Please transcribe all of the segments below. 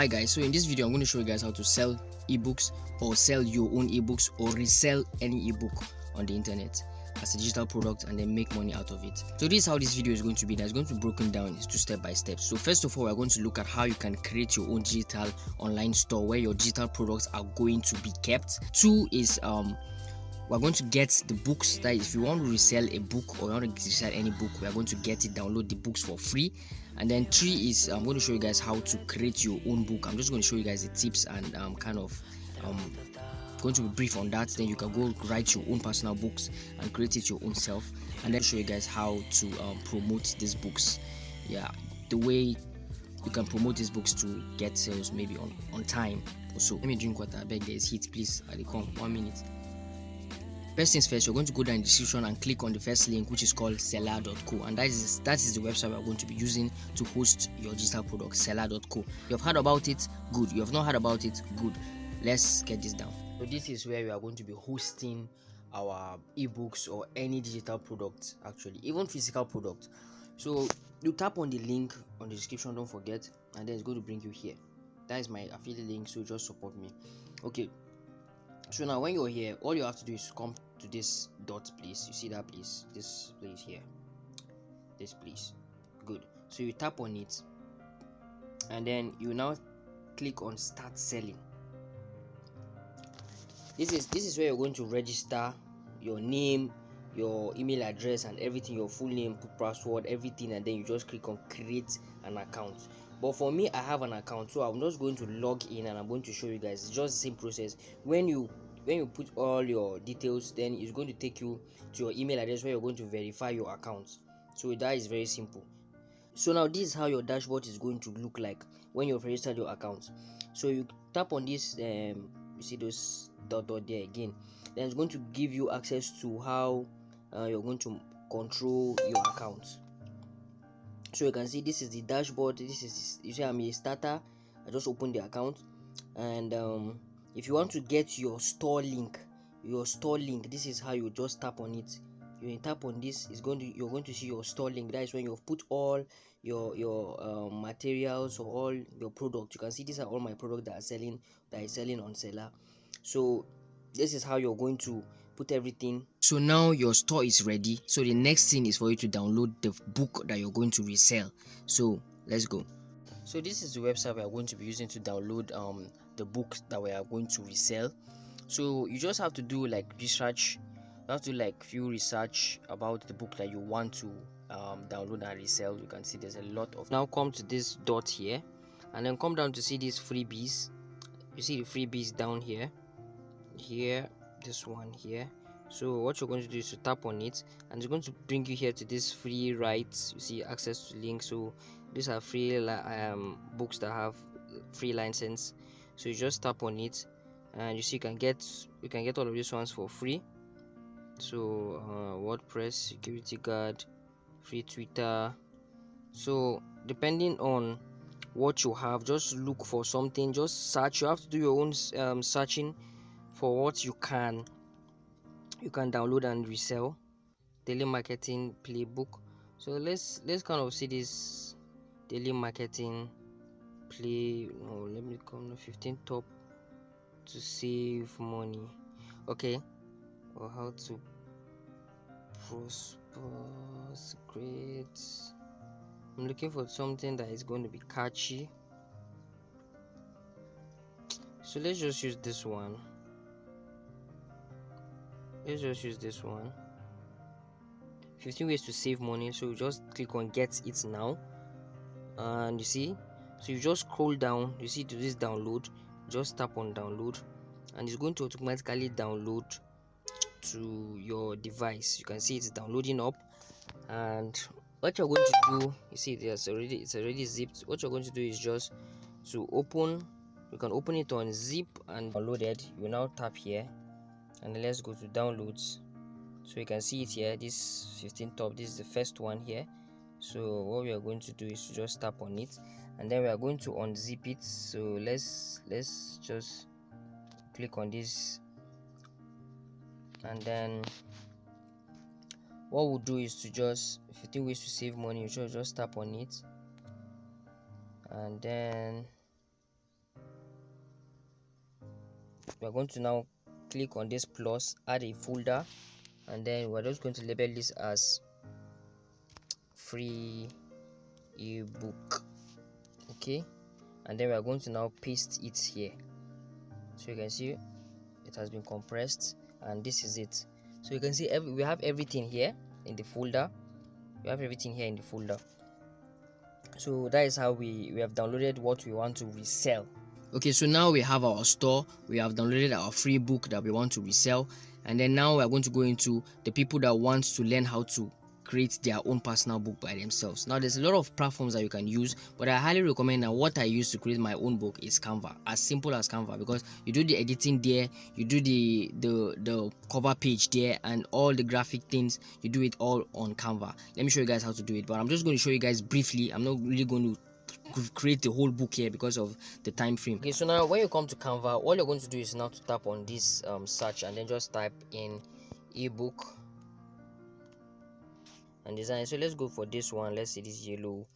Hi guys, so in this video I'm going to show you guys how to sell ebooks or sell your own ebooks or resell any ebook on the internet as a digital product and then make money out of it. So this is how this video is going to be. It's going to be broken down into step by step. So first of all, we're going to look at how you can create your own digital online store where your digital products are going to be kept. Two is we're going to get the books. That is, if you want to resell a book or you want to resell any book, we are going to get it, download the books for free. And then three is I'm going to show you guys how to create your own book. I'm just going to show you guys the tips and going to be brief on that. Then you can go write your own personal books and create it your own self, and then show you guys how to promote these books. Yeah, the way you can promote these books to get sales maybe on time or so. Let me drink water. I beg, there is heat, please. I come 1 minute. First things first, you're going to go down in the description and click on the first link, which is called selar.co, and that is the website we're going to be using to host your digital product. Selar.co. You have heard about it? Good. You have not heard about it? Good. Let's get this down. So this is where we are going to be hosting our ebooks or any digital product, actually even physical product. So you tap on the link on the description, don't forget, and then it's going to bring you here. That is my affiliate link, so just support me. Okay, so now when you're here, all you have to do is come to this dot place. You see that place, this place here, this place. Good. So you tap on it and then you now click on start selling. This is where you're going to register your name, your email address and everything, your full name, password, everything, and then you just click on create an account. But for me, I have an account, so I'm just going to log in and I'm going to show you guys. It's just the same process. When you put all your details, then it's going to take you to your email address where you're going to verify your account. So that is very simple. So now this is how your dashboard is going to look like when you've registered your account. So you tap on this, you see those dot there again, then it's going to give you access to how you're going to control your account. So you can see this is the dashboard. This is, you see I'm a starter. I just opened the account, and if you want to get your store link, this is how you just tap on it. You tap on this, you're going to see your store link. That is when you've put all your materials or all your products. You can see these are all my products that are selling on Selar. So this is how you're going to put everything. So now your store is ready. So the next thing is for you to download the book that you're going to resell. So let's go. So this is the website we are going to be using to download the book that we are going to resell. So you just have to do like research. You have to like few research about the book that you want to download and resell. You can see there's a lot of. Now come to this dot here and then come down to see these freebies. You see the freebies down here, this one here. So what you're going to do is to tap on it and it's going to bring you here to this free rights. You see access to links. So these are free books that have free license. So you just tap on it and you see you can get all of these ones for free. So WordPress, security guard, free Twitter. So depending on what you have, just look for something, just search. You have to do your own searching for what you can download and resell. Daily marketing playbook. So let's kind of see this daily marketing play. No, let me come to 15 top to save money. Okay, or how to prosper secrets. I'm looking for something that is going to be catchy. So let's just use this one. 15 ways to save money. So you just click on get it now, and you see, so you just scroll down, you see to this download, just tap on download and it's going to automatically download to your device. You can see it's downloading up, and what you're going to do, you see it's already zipped. What you're going to do is just to open. You can open it on zip and download it. You now tap here and then let's go to downloads. So you can see it here, this 15 top, this is the first one here. So what we are going to do is to just tap on it and then we are going to unzip it. So let's just click on this, and then what we'll do is to just 15 ways to save money. You should just tap on it and then we are going to now click on this plus, add a folder, and then we're just going to label this as free ebook. Okay, and then we are going to now paste it here. So you can see it has been compressed, and this is it. So you can see we have everything here in the folder. We have everything here in the folder. So that is how we have downloaded what we want to resell. Okay, so now we have our store. We have downloaded our free book that we want to resell, and then now we are going to go into the people that want to learn how to create their own personal book by themselves. Now there's a lot of platforms that you can use, but I highly recommend that what I use to create my own book is Canva. As simple as Canva, because you do the editing there, you do the cover page there, and all the graphic things, you do it all on Canva. Let me show you guys how to do it, but I'm just going to show you guys briefly. I'm not really going to create the whole book here because of the time frame. Okay, so now when you come to Canva, all you're going to do is now to tap on this search, and then just type in ebook and design. So let's go for this one. Let's see this yellow.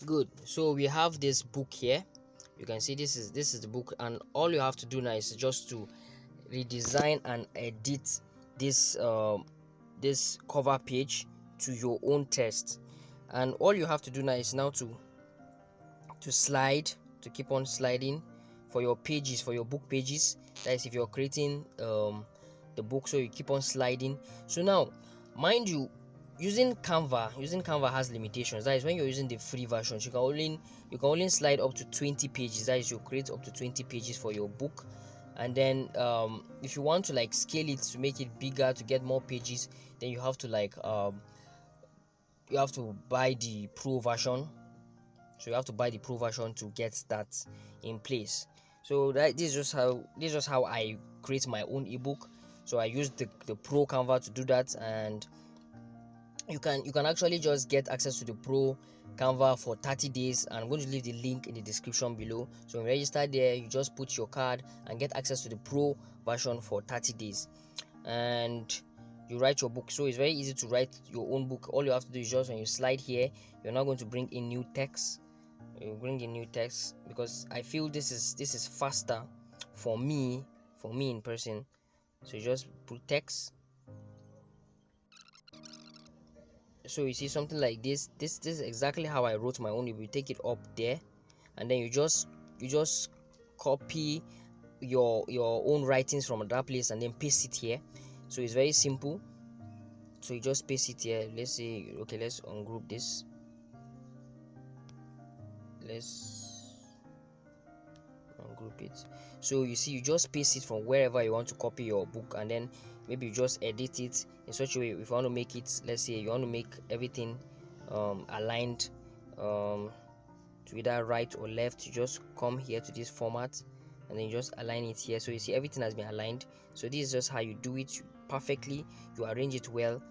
Good. So we have this book here. You can see this is the book, and all you have to do now is just to redesign and edit this this cover page to your own taste. And all you have to do now is now to slide, to keep on sliding for your pages, for your book pages. That is if you're creating the book, so you keep on sliding. So now, mind you, using Canva has limitations. That is when you're using the free version, you can only slide up to 20 pages. That is, you create up to 20 pages for your book. And then if you want to like scale it to make it bigger, to get more pages, then you have to like you have to buy the pro version. So you have to buy the pro version to get that in place. So this is just how I create my own ebook. So I use the pro Canva to do that, and you can actually just get access to the pro Canva for 30 days, and I'm going to leave the link in the description below. So when you register there, you just put your card and get access to the pro version for 30 days, and you write your book. So it's very easy to write your own book. All you have to do is just, when you slide here, you're now going to bring in new text. You bring in new text, because I feel this is faster for me in person. So you just put text. So you see something like this is exactly how I wrote my own. You take it up there, and then you just copy your own writings from that place and then paste it here. So it's very simple. So you just paste it here. Let's say, okay, let's ungroup this. Let's ungroup it. So you see, you just paste it from wherever you want to copy your book, and then maybe you just edit it in such a way. If you want to make it, let's say you want to make everything aligned to either right or left, you just come here to this format, and then you just align it here. So you see everything has been aligned. So this is just how you do it perfectly. You arrange it well,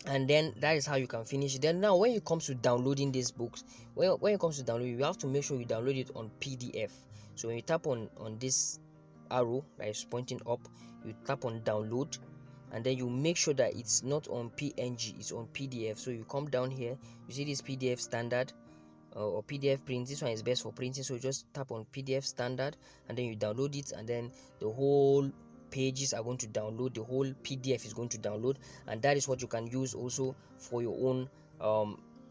and then that is how you can finish it. Then now when it comes to downloading these books, when it comes to downloading, you have to make sure you download it on PDF. So when you tap on this arrow that is pointing up, you tap on download, and then you make sure that it's not on PNG, it's on PDF. So you come down here, you see this PDF standard or PDF print. This one is best for printing, so you just tap on PDF standard, and then you download it, and then the whole pages are going to download, the whole PDF is going to download, and that is what you can use also for your own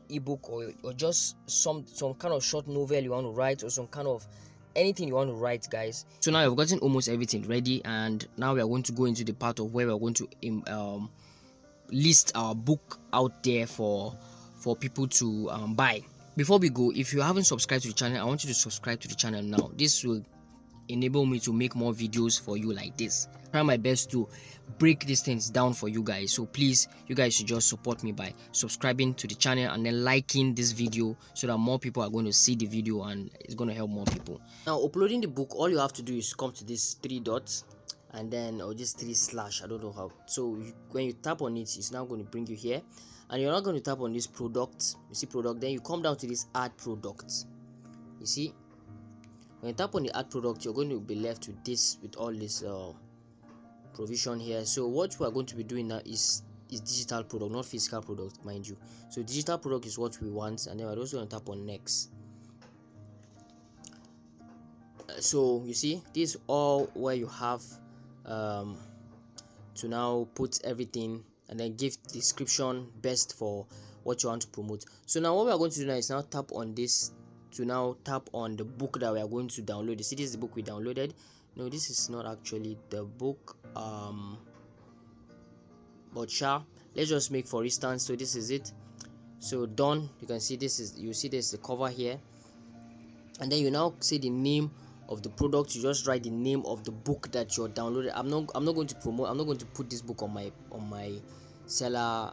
ebook, or just some kind of short novel you want to write, or some kind of anything you want to write, guys. So now I've gotten almost everything ready, and now we are going to go into the part of where we're going to list our book out there for people to buy. Before we go, if you haven't subscribed to the channel, I want you to subscribe to the channel now. This will enable me to make more videos for you like this. I try my best to break these things down for you guys, so please, you guys should just support me by subscribing to the channel and then liking this video, so that more people are going to see the video and it's going to help more people. Now uploading the book, all you have to do is come to these 3 dots, and then, or just 3 slash, I don't know how. So when you tap on it, it's now going to bring you here, and you're not going to tap on this product. You see product, then you come down to this add product. You see, when you tap on the add product, you're going to be left with this, with all this provision here. So what we are going to be doing now is digital product, not physical product, mind you. So digital product is what we want, and then we're also going to tap on next. So you see, this is all where you have um to now put everything and then give description best for what you want to promote. So now what we are going to do now is now tap on this to now tap on the book that we are going to download. You see, this is the book we downloaded. No, this is not actually the book, but let's just make for instance. So this is it. So done. You can see this is, you see this the cover here, and then you now say the name of the product. You just write the name of the book that you're downloading. I'm not going to promote, I'm not going to put this book on my seller.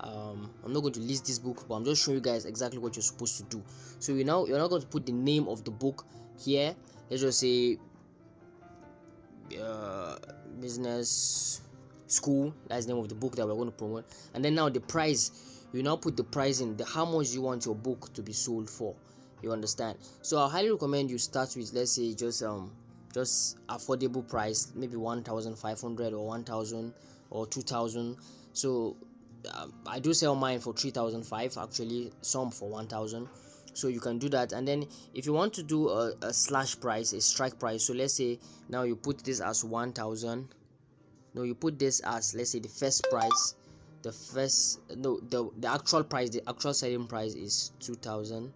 I'm not going to list this book, but I'm just showing you guys exactly what you're supposed to do. So you're not going to put the name of the book here. Let's just say business school. That's the name of the book that we're going to promote. And then now the price, you now put the price in, the how much you want your book to be sold for. You understand? So I highly recommend you start with, let's say, just affordable price, maybe 1,500 or 1,000 or 2,000. So I do sell mine for 3,500 actually, some for 1,000. So you can do that. And then if you want to do a slash price, a strike price, so let's say now you put this as 1,000. No, you put this as, let's say, the first price, the actual price, the actual selling price is 2,000.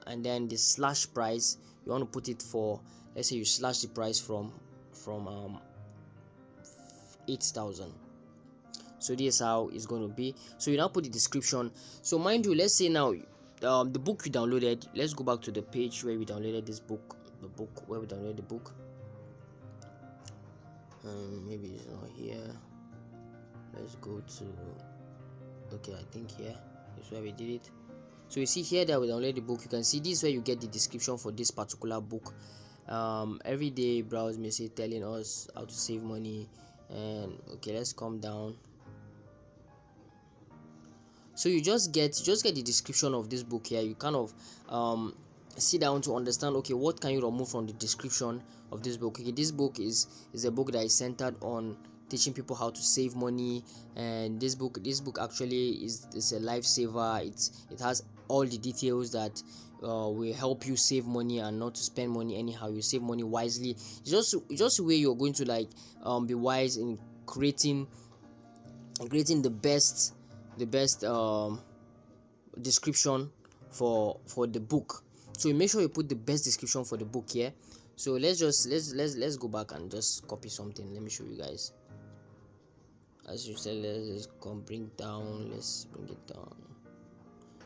And then the slash price, you want to put it for, let's say you slash the price from 8,000. So this is how it's going to be. So you now put the description. So mind you, let's say now the book you downloaded, let's go back to the page where we downloaded this book, the book where we downloaded the book. Maybe it's not here. Let's go to, okay, I think here is where we did it. So you see here that we download the book. You can see this is where you get the description for this particular book. Everyday browse message telling us how to save money. And okay, let's come down. So you just get the description of this book here. You kind of sit down to understand, okay, what can you remove from the description of this book. Okay, this book is a book that is centered on teaching people how to save money, and this book actually is a lifesaver. It has all the details that will help you save money and not to spend money anyhow. You save money wisely. It's just a way you're going to like be wise in creating the best description for the book. So you make sure you put the best description for the book here. So let's go back and just copy something. Let me show you guys. As you said, let's bring it down.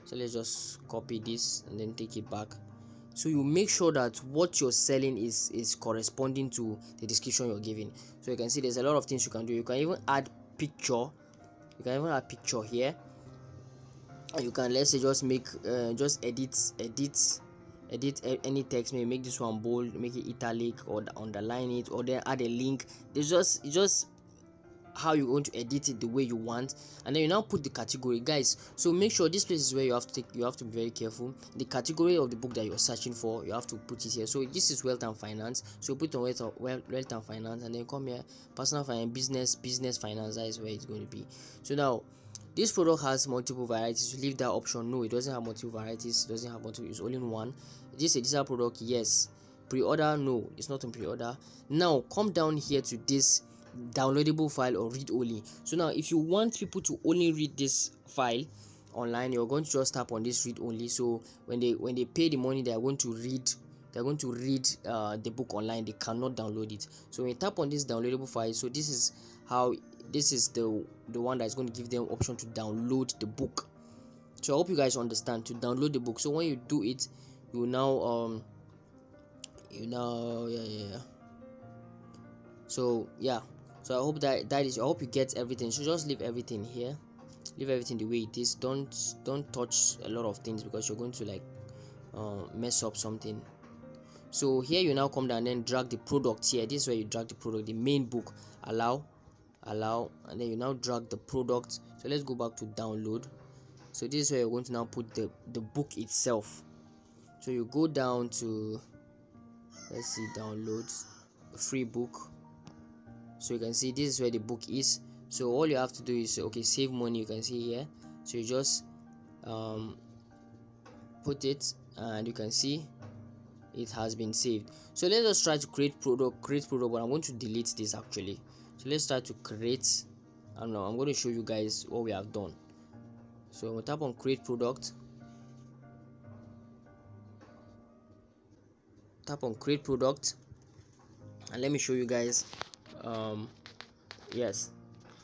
So let's just copy this and then take it back. So you make sure that what you're selling is corresponding to the description you're giving. So you can see there's a lot of things you can do. You can even add picture. You can even add picture here. You can, let's say, just make just edit any text. Maybe make this one bold, make it italic, or underline it, or then add a link. It's just how you're going to edit it the way you want. And then you now put the category, guys. So make sure this place is where you have to be very careful. The category of the book that you're searching for, you have to put it here. So this is wealth and finance, so put on wealth and finance, and then come here, personal finance, business finance. That is where it's going to be. So now this product has multiple varieties. You leave that option. No, it doesn't have multiple varieties. It doesn't have multiple. It's only one. This is a digital product. Yes. Pre-order. No, it's not on pre-order. Now come down here to this downloadable file or read only. So now if you want people to only read this file online, you're going to just tap on this read only. So when they pay the money, they're going to read the book online. They cannot download it. So when you tap on this downloadable file, so this is the one that's going to give them option to download the book. So I hope you guys understand, to download the book. So when you do it, you now so yeah, so I hope that is, I hope you get everything. So just leave everything here, leave everything the way it is. Don't touch a lot of things, because you're going to like mess up something. So here you now come down and then drag the product here. This is where you drag the product, the main book. Allow, and then you now drag the product. So let's go back to download. So this is where you're going to now put the book itself. So you go down to, let's see, downloads, free book. So you can see this is where the book is. So all you have to do is, okay, save money. You can see here. So you just put it, and you can see it has been saved. So let us try to create product, but I'm going to delete this actually. So let's try to create, and now I'm going to show you guys what we have done. So we'll tap on create product, and let me show you guys. Yes,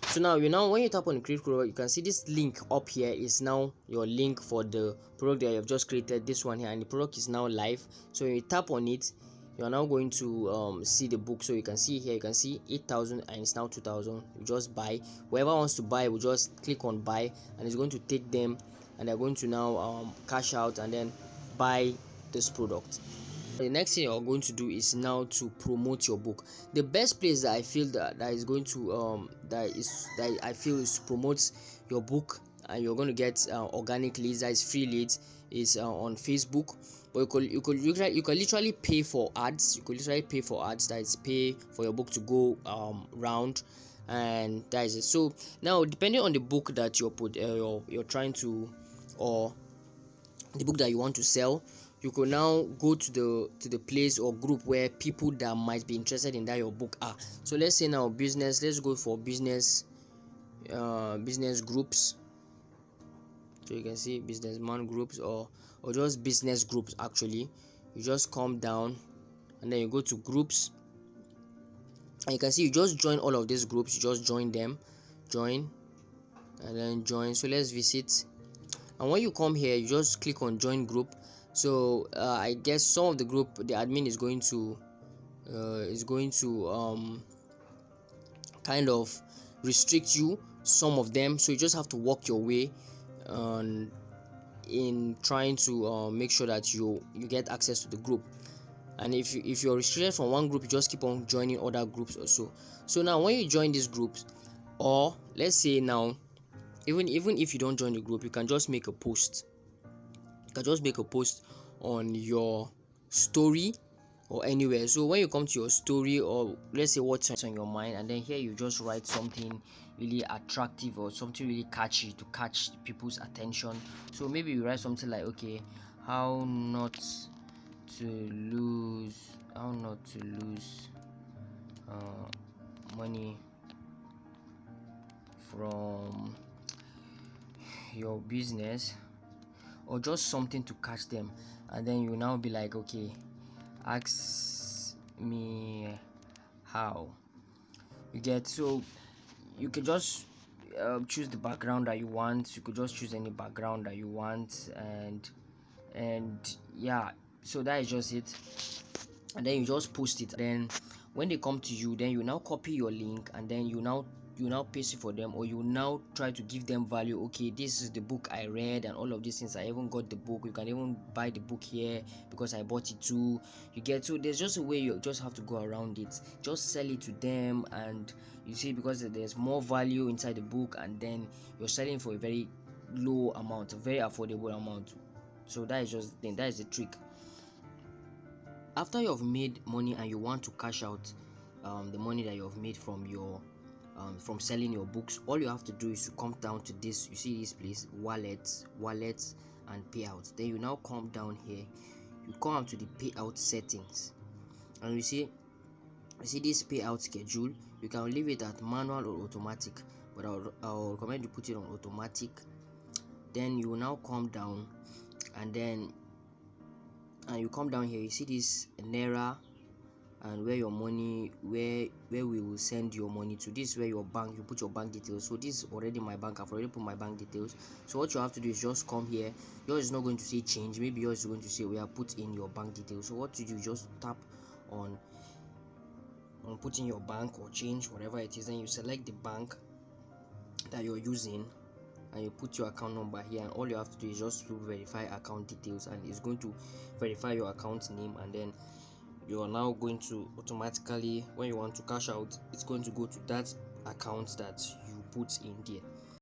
so now when you tap on create product, you can see this link up here is now your link for the product that you have just created, this one here, and the product is now live. So when you tap on it, you are now going to see the book. So you can see here, you can see 8,000 and it's now 2,000. You just buy. Whoever wants to buy will just click on buy, and it's going to take them, and they're going to now cash out and then buy this product. The next thing you're going to do is now to promote your book. The best place that I feel that is going to that I feel is to promote your book, and you're going to get organic leads, that is free leads, is on Facebook. But you could literally pay for ads. That is pay for your book to go round, and that is it. So now, depending on the book that you're trying to, or the book that you want to sell, you could now go to the place or group where people that might be interested in that your book are. So let's say now business, let's go for business groups. So you can see businessman groups, or just business groups. Actually, you just come down and then you go to groups, and you can see you just join all of these groups. You just join them, and then join. So let's visit, and when you come here, you just click on join group. So I guess some of the group, the admin is going to kind of restrict you, some of them. So you just have to walk your way in trying to make sure that you get access to the group. And if you're restricted from one group, you just keep on joining other groups or so. So now when you join these groups, or let's say now, even if you don't join the group, you can just make a post. You can just make a post on your story or anywhere. So when you come to your story, or let's say what's on your mind, and then here you just write something really attractive or something really catchy to catch people's attention. So maybe you write something like, okay, how not to lose money from your business, or just something to catch them. And then you now be like, okay, ask me how. You get. So you can just choose the background that you want. You could just choose any background that you want, and yeah, so that is just it. And then you just post it. Then when they come to you, then you now copy your link, and then you now paste it for them, or you now try to give them value. Okay, this is the book I read and all of these things. I even got the book. You can even buy the book here because I bought it too. You get. So there's just a way. You just have to go around it. Just sell it to them, and you see, because there's more value inside the book, and then you're selling for a very low amount, a very affordable amount. So that is the trick. After you've made money and you want to cash out the money that you've made from from selling your books, all you have to do is to come down to this. You see this place, wallets and payouts. Then you now come down here, you come up to the payout settings, and you see this payout schedule. You can leave it at manual or automatic, but I'll recommend you put it on automatic. Then you will now come down, and then you come down here. You see this naira, and where your money, where we will send your money to. This is where your bank, you put your bank details. So this is already my bank. I've already put my bank details. So what you have to do is just come here. Yours is not going to say change. Maybe yours is going to say we have put in your bank details. So what you do, just tap on putting your bank or change, whatever it is. Then you select the bank that you're using, and you put your account number here, and all you have to do is just to verify account details, and it's going to verify your account name. And then you are now going to automatically, when you want to cash out, it's going to go to that account that you put in there.